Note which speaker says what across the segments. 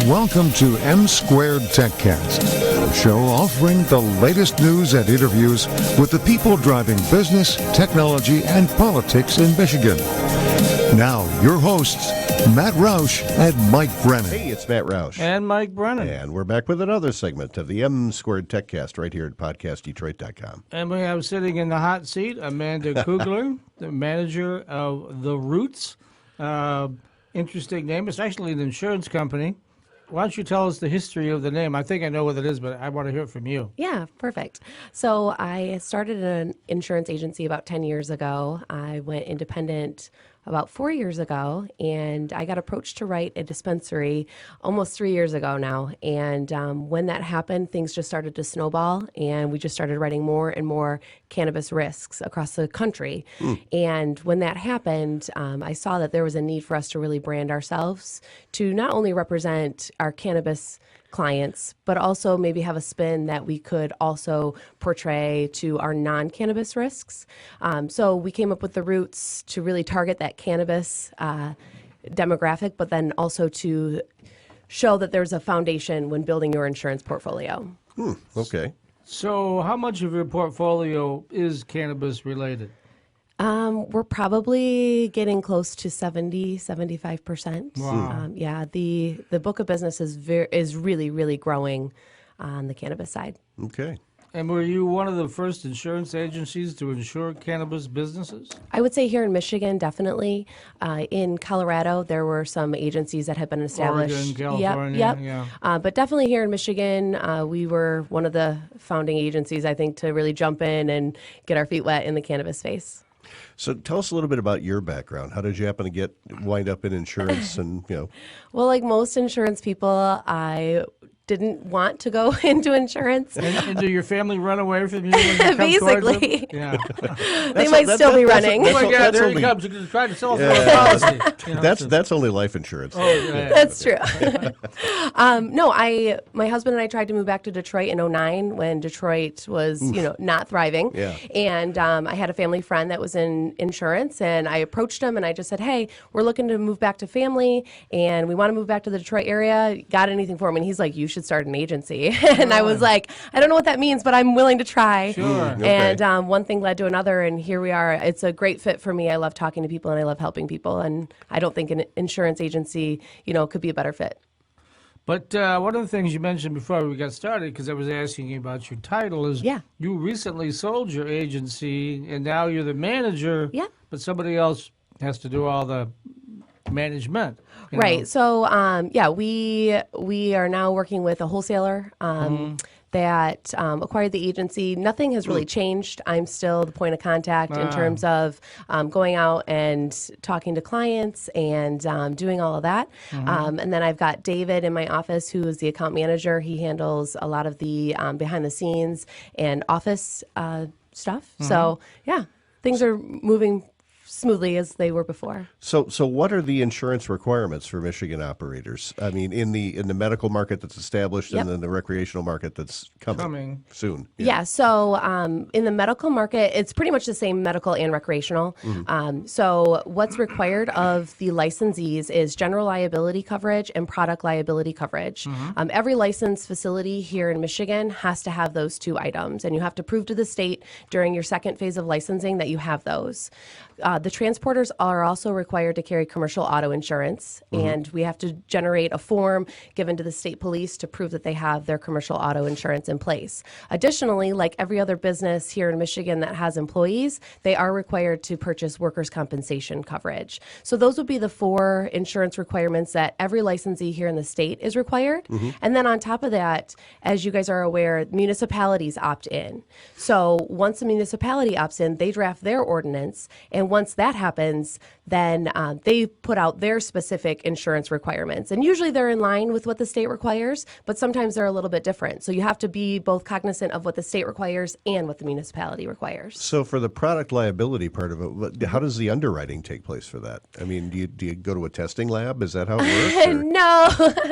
Speaker 1: Welcome to M Squared TechCast, a show offering the latest news and interviews with the people driving business, technology, and politics in Michigan. Now, your hosts, Matt Roush and Mike Brennan.
Speaker 2: Hey, it's Matt Roush.
Speaker 3: And Mike Brennan.
Speaker 2: And we're back with another segment of the M Squared TechCast right here at podcastdetroit.com.
Speaker 3: And we have sitting in the hot seat Amanda Kugler, the manager of the Roots. Interesting name. It's actually an insurance company. Why don't you tell us the history of the name? I think I know what it is, but I want to hear it from you.
Speaker 4: Yeah, perfect. So I started an insurance agency about 10 years ago. I went independent about 4 years ago, and I got approached to write a dispensary almost 3 years ago now. And when that happened, things just started to snowball, and we just started writing more and more cannabis risks across the country. And when that happened, I saw that there was a need for us to really brand ourselves to not only represent our cannabis clients, but also maybe have a spin that we could also portray to our non-cannabis risks. So we came up with the Roots to really target that cannabis demographic, but then also to show that there's a foundation when building your insurance portfolio.
Speaker 2: Okay.
Speaker 3: So how much of your portfolio is cannabis related?
Speaker 4: We're probably getting close to 75%.
Speaker 3: Wow.
Speaker 4: Yeah, the book of business is really, really growing on the cannabis side.
Speaker 2: Okay.
Speaker 3: And were you one of the first insurance agencies to insure cannabis businesses?
Speaker 4: I would say here in Michigan, definitely. In Colorado, there were some agencies that had been established.
Speaker 3: Oregon, California,
Speaker 4: Yep.
Speaker 3: yeah.
Speaker 4: But definitely here in Michigan, we were one of the founding agencies, I think, to really jump in and get our feet wet in the cannabis space.
Speaker 2: So tell us a little bit about your background. How did you happen to wind up in insurance and,
Speaker 4: Well, like most insurance people, I didn't want to go into insurance.
Speaker 3: And do your family run away from you when you come towards them?
Speaker 4: Basically.
Speaker 3: Yeah.
Speaker 4: They might still be running.
Speaker 3: Oh my God,
Speaker 2: that's
Speaker 3: there
Speaker 2: only-
Speaker 3: he comes. He's trying to sell us a policy. You know,
Speaker 2: that's only life insurance.
Speaker 3: Oh, yeah.
Speaker 4: That's true. No, my husband and I tried to move back to Detroit in 2009 when Detroit was, not thriving.
Speaker 2: Yeah.
Speaker 4: And I had a family friend that was in insurance, and I approached him and I just said, hey, we're looking to move back to family and we want to move back to the Detroit area. Got anything for me? And he's like, you should start an agency. And I was like, I don't know what that means, but I'm willing to try.
Speaker 3: Sure.
Speaker 4: And one thing led to another, and here we are. It's a great fit for me. I love talking to people and I love helping people, and I don't think an insurance agency, could be a better fit.
Speaker 3: But one of the things you mentioned before we got started, because I was asking you about your title, is you recently sold your agency, and now you're the manager, but somebody else has to do all the management.
Speaker 4: Right. So, we are now working with a wholesaler that acquired the agency. Nothing has really changed. I'm still the point of contact in terms of going out and talking to clients and doing all of that. And then I've got David in my office, who is the account manager. He handles a lot of the behind the scenes and office stuff. So, things are moving smoothly as they were before.
Speaker 2: So what are the insurance requirements for Michigan operators? I mean, in the medical market that's established and then the recreational market that's coming soon.
Speaker 4: So in the medical market, it's pretty much the same medical and recreational. So what's required of the licensees is general liability coverage and product liability coverage. Every licensed facility here in Michigan has to have those two items, and you have to prove to the state during your second phase of licensing that you have those. The transporters are also required to carry commercial auto insurance, and we have to generate a form given to the state police to prove that they have their commercial auto insurance in place. Additionally, like every other business here in Michigan that has employees, they are required to purchase workers' compensation coverage. So those would be the four insurance requirements that every licensee here in the state is required. And then on top of that, as you guys are aware, municipalities opt in. So once a municipality opts in, they draft their ordinance, and once that happens, then they put out their specific insurance requirements. And usually they're in line with what the state requires, but sometimes they're a little bit different. So you have to be both cognizant of what the state requires and what the municipality requires.
Speaker 2: So for the product liability part of it, how does the underwriting take place for that? I mean, do you go to a testing lab? Is that how it works?
Speaker 4: No.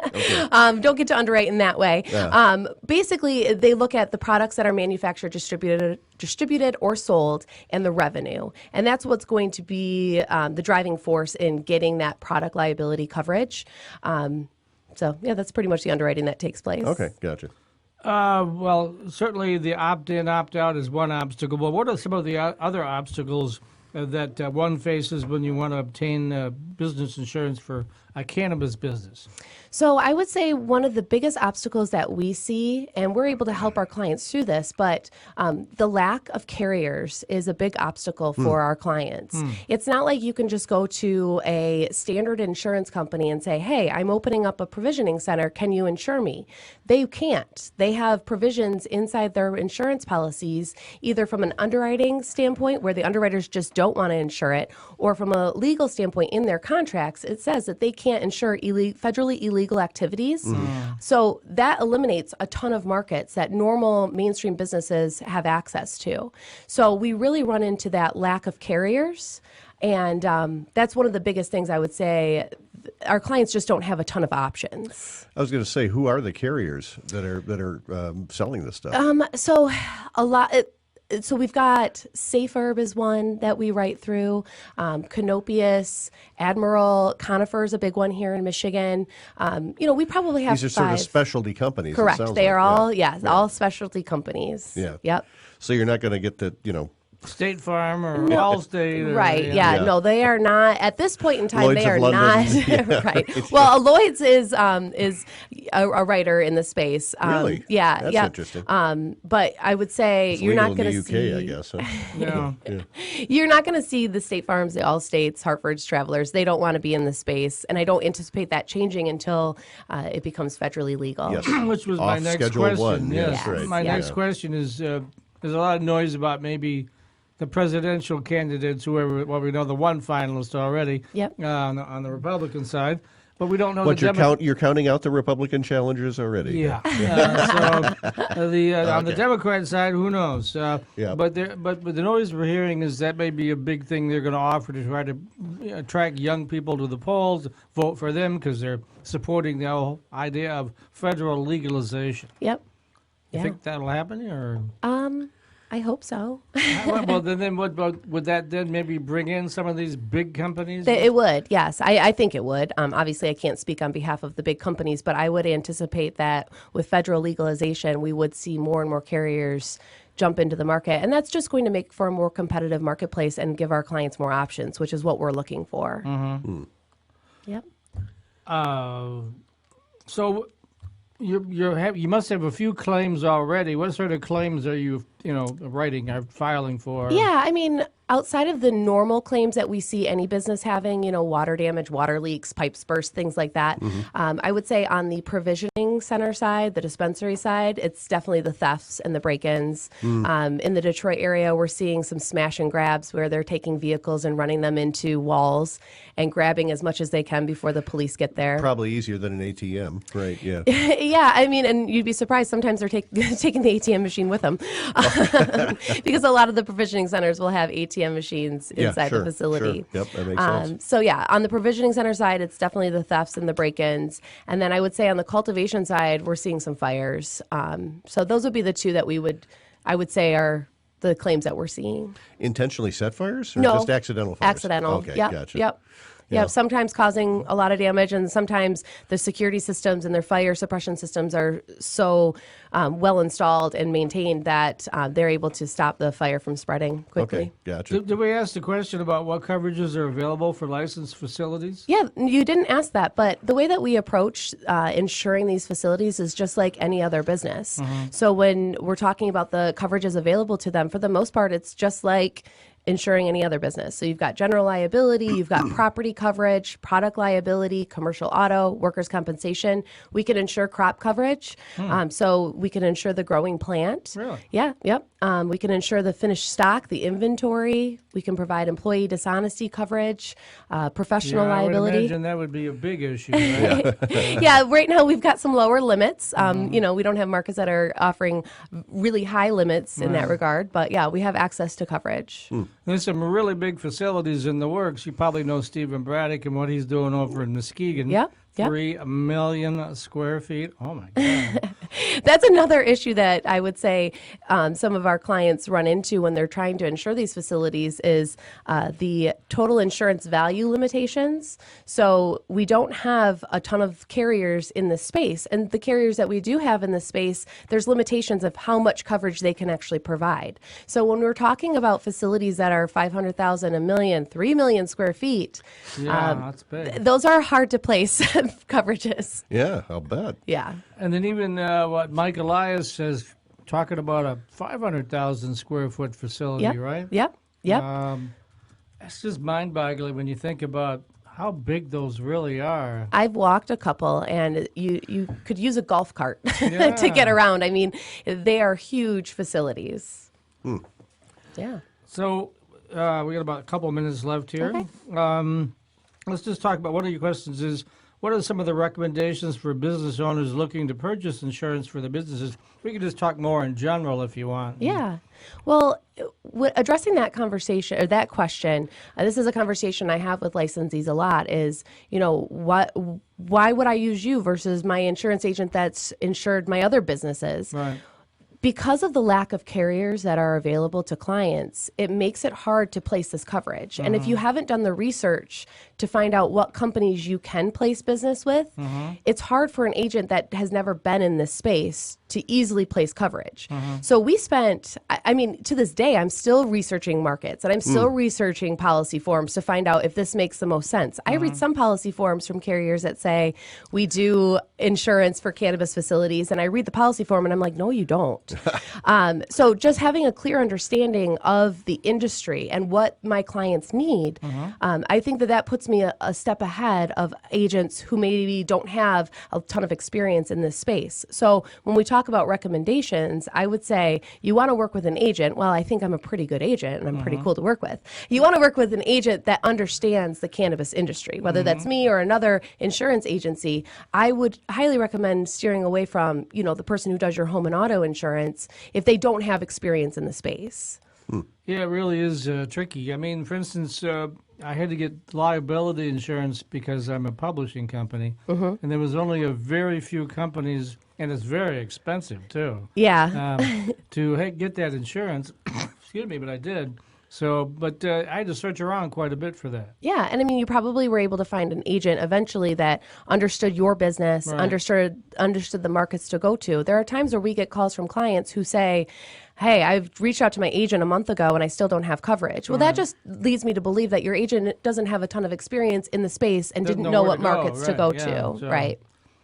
Speaker 2: Okay.
Speaker 4: Don't get to underwrite in that way.
Speaker 2: Yeah.
Speaker 4: Basically, they look at the products that are manufactured, distributed or sold, and the revenue. And that's what's going to be the driving force in getting that product liability coverage. So, yeah, that's pretty much the underwriting that takes place.
Speaker 2: Okay, gotcha.
Speaker 3: Well, certainly the opt-in, opt-out is one obstacle, but what are some of the other obstacles that one faces when you want to obtain business insurance for a cannabis business?
Speaker 4: So I would say one of the biggest obstacles that we see, and we're able to help our clients through this, but the lack of carriers is a big obstacle for our clients. It's not like you can just go to a standard insurance company and say, hey, I'm opening up a provisioning center. Can you insure me? They can't. They have provisions inside their insurance policies, either from an underwriting standpoint where the underwriters just don't want to insure it, or from a legal standpoint in their contracts, it says that they can't insure federally illegal activities. So that eliminates a ton of markets that normal mainstream businesses have access to. So we really run into that lack of carriers. And that's one of the biggest things I would say. Our clients just don't have a ton of options.
Speaker 2: I was going to say, who are the carriers that are selling this stuff?
Speaker 4: So a lot. So we've got Safe Herb is one that we write through. Canopius, Admiral, Conifer is a big one here in Michigan. We probably have
Speaker 2: These are
Speaker 4: 5.
Speaker 2: sort of specialty companies.
Speaker 4: Correct. They are all,
Speaker 2: yeah.
Speaker 4: all specialty companies.
Speaker 2: Yeah.
Speaker 4: Yep.
Speaker 2: So you're not going to get the,
Speaker 3: State Farm or Allstate? Or,
Speaker 4: Right. Yeah. No, they are not at this point in time.
Speaker 2: Lloyd's
Speaker 4: they are
Speaker 2: of London.
Speaker 4: not right. Well, Lloyd's is a writer in the space.
Speaker 2: Really?
Speaker 4: Yeah.
Speaker 2: That's
Speaker 4: yeah.
Speaker 2: interesting.
Speaker 4: But I would say
Speaker 2: It's
Speaker 4: you're
Speaker 2: legal
Speaker 4: not going to
Speaker 2: in
Speaker 4: see.
Speaker 2: the UK, I guess. Huh?
Speaker 3: Yeah.
Speaker 4: You're not going to see the State Farms, the Allstates, Hartford's, Travelers. They don't want to be in the space, and I don't anticipate that changing until it becomes federally legal.
Speaker 2: Yes.
Speaker 3: Which was
Speaker 2: Off
Speaker 3: my next
Speaker 2: Schedule
Speaker 3: question.
Speaker 2: 1.
Speaker 3: Yes.
Speaker 2: Yes, right.
Speaker 3: My next question is, there's a lot of noise about maybe the presidential candidates, whoever, well, we know the one finalist already.
Speaker 4: Yep.
Speaker 3: On the Republican side, but we don't know
Speaker 2: What,
Speaker 3: the
Speaker 2: you're counting out the Republican challengers already?
Speaker 3: Yeah. On the Democrat side, who knows?
Speaker 2: Yeah.
Speaker 3: But the noise we're hearing is that may be a big thing they're going to offer to try to attract young people to the polls, vote for them because they're supporting the whole idea of federal legalization.
Speaker 4: Yep.
Speaker 3: You think that'll happen, or?
Speaker 4: I hope so.
Speaker 3: Well, then would that then maybe bring in some of these big companies?
Speaker 4: It would, yes. I think it would. Obviously, I can't speak on behalf of the big companies, but I would anticipate that with federal legalization, we would see more and more carriers jump into the market. And that's just going to make for a more competitive marketplace and give our clients more options, which is what we're looking for.
Speaker 3: Mm-hmm.
Speaker 4: Yep.
Speaker 3: So you must have a few claims already. What sort of claims are you writing or filing for?
Speaker 4: Yeah, I mean, outside of the normal claims that we see any business having, water damage, water leaks, pipes burst, things like that, I would say on the provisioning center side, the dispensary side, it's definitely the thefts and the break-ins. In the Detroit area, we're seeing some smash and grabs where they're taking vehicles and running them into walls and grabbing as much as they can before the police get there.
Speaker 2: Probably easier than an ATM, right? Yeah.
Speaker 4: Yeah, I mean, and you'd be surprised sometimes they're taking the ATM machine with them because a lot of the provisioning centers will have ATM machines inside the facility.
Speaker 2: Sure. Yep, that makes sense.
Speaker 4: So yeah, on the provisioning center side, it's definitely the thefts and the break-ins. And then I would say on the cultivation side, we're seeing some fires. So those would be the two that I would say are the claims that we're seeing.
Speaker 2: Intentionally set fires or
Speaker 4: No.
Speaker 2: just accidental fires?
Speaker 4: Accidental.
Speaker 2: Okay,
Speaker 4: Yep.
Speaker 2: gotcha.
Speaker 4: Yep. Yeah, sometimes causing a lot of damage, and sometimes the security systems and their fire suppression systems are so well installed and maintained that they're able to stop the fire from spreading quickly.
Speaker 2: Okay, gotcha.
Speaker 3: Did we ask the question about what coverages are available for licensed facilities?
Speaker 4: Yeah, you didn't ask that, but the way that we approach insuring these facilities is just like any other business. So when we're talking about the coverages available to them, for the most part, it's just like insuring any other business. So you've got general liability, you've got property coverage, product liability, commercial auto, workers' compensation. We can insure crop coverage. So we can insure the growing plant.
Speaker 3: Really?
Speaker 4: Yeah, yep. We can insure the finished stock, the inventory. We can provide employee dishonesty coverage, professional liability.
Speaker 3: I would imagine that would be a big issue, right?
Speaker 4: Yeah, right now we've got some lower limits. We don't have markets that are offering really high limits in that regard. But yeah, we have access to coverage.
Speaker 3: There's some really big facilities in the works. You probably know Stephen Braddock and what he's doing over in Muskegon.
Speaker 4: Yep. Yep.
Speaker 3: 3 million square feet. Oh my God.
Speaker 4: That's another issue that I would say some of our clients run into when they're trying to insure these facilities is the total insurance value limitations. So we don't have a ton of carriers in this space. And the carriers that we do have in this space, there's limitations of how much coverage they can actually provide. So when we're talking about facilities that are 500,000, a million, 3 million square feet,
Speaker 3: that's big.
Speaker 4: those are hard to place coverages.
Speaker 2: Yeah, I'll bet.
Speaker 4: Yeah.
Speaker 3: And then even what Mike Elias says, talking about a 500,000 square foot facility,
Speaker 4: Yep.
Speaker 3: right?
Speaker 4: Yep. Yep.
Speaker 3: It's just mind-boggling when you think about how big those really are.
Speaker 4: I've walked a couple, and you could use a golf cart to get around. I mean, they are huge facilities. Yeah.
Speaker 3: So we got about a couple minutes left here. Okay. Let's just talk about one of your questions is, what are some of the recommendations for business owners looking to purchase insurance for their businesses? We could just talk more in general if you want.
Speaker 4: Yeah. Well, addressing that conversation or that question, this is a conversation I have with licensees a lot is, why would I use you versus my insurance agent that's insured my other businesses?
Speaker 3: Right.
Speaker 4: Because of the lack of carriers that are available to clients, it makes it hard to place this coverage. And if you haven't done the research to find out what companies you can place business with, it's hard for an agent that has never been in this space to easily place coverage. So we spent, I mean, to this day, I'm still researching markets and I'm still researching policy forms to find out if this makes the most sense. I read some policy forms from carriers that say, we do insurance for cannabis facilities, and I read the policy form and I'm like, no, you don't. So just having a clear understanding of the industry and what my clients need, I think that puts me a step ahead of agents who maybe don't have a ton of experience in this space. So when we talk about recommendations, I would say you want to work with an agent. Well, I think I'm a pretty good agent and I'm pretty cool to work with. You want to work with an agent that understands the cannabis industry, whether that's me or another insurance agency. I would highly recommend steering away from, the person who does your home and auto insurance if they don't have experience in the space.
Speaker 3: Yeah, it really is tricky. I mean, for instance, I had to get liability insurance because I'm a publishing company, and there was only a very few companies, and it's very expensive too.
Speaker 4: Yeah.
Speaker 3: To get that insurance, excuse me, but I did. So, but I had to search around quite a bit for that.
Speaker 4: Yeah, and I mean, you probably were able to find an agent eventually that understood your business, understood the markets to go to. There are times where we get calls from clients who say, hey, I've reached out to my agent a month ago and I still don't have coverage. Well, that just leads me to believe that your agent doesn't have a ton of experience in the space and didn't know what markets to go to. Right.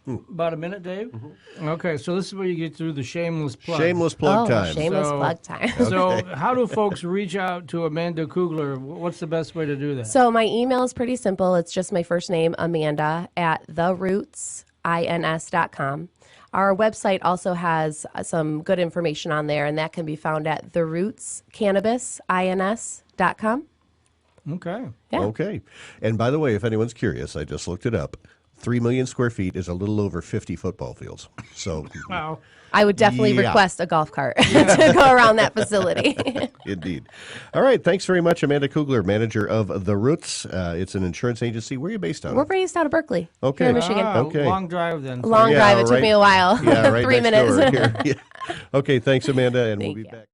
Speaker 3: About a minute, Dave? Okay, so this is where you get through the shameless plug.
Speaker 2: Shameless plug time.
Speaker 4: Shameless plug time.
Speaker 3: So how do folks reach out to Amanda Kugler? What's the best way to do that?
Speaker 4: So my email is pretty simple. It's just my first name, Amanda, at theRootsINS.com. Our website also has some good information on there, and that can be found at theRootsCannabisINS.com.
Speaker 3: Okay.
Speaker 4: Yeah.
Speaker 2: Okay. And by the way, if anyone's curious, I just looked it up. 3 million square feet is a little over 50 football fields. So
Speaker 3: Wow.
Speaker 4: I would definitely request a golf cart to go around that facility.
Speaker 2: Indeed. All right. Thanks very much, Amanda Kugler, manager of The Roots. It's an insurance agency. Where are you based out of?
Speaker 4: We're based out of Berkeley,
Speaker 2: Okay.
Speaker 4: here in Michigan.
Speaker 2: Okay.
Speaker 3: Long drive then.
Speaker 4: Long drive. It took me a while.
Speaker 2: Yeah, right
Speaker 4: 3
Speaker 2: next door
Speaker 4: minutes.
Speaker 2: here. Yeah. Okay. Thanks, Amanda, and we'll be back.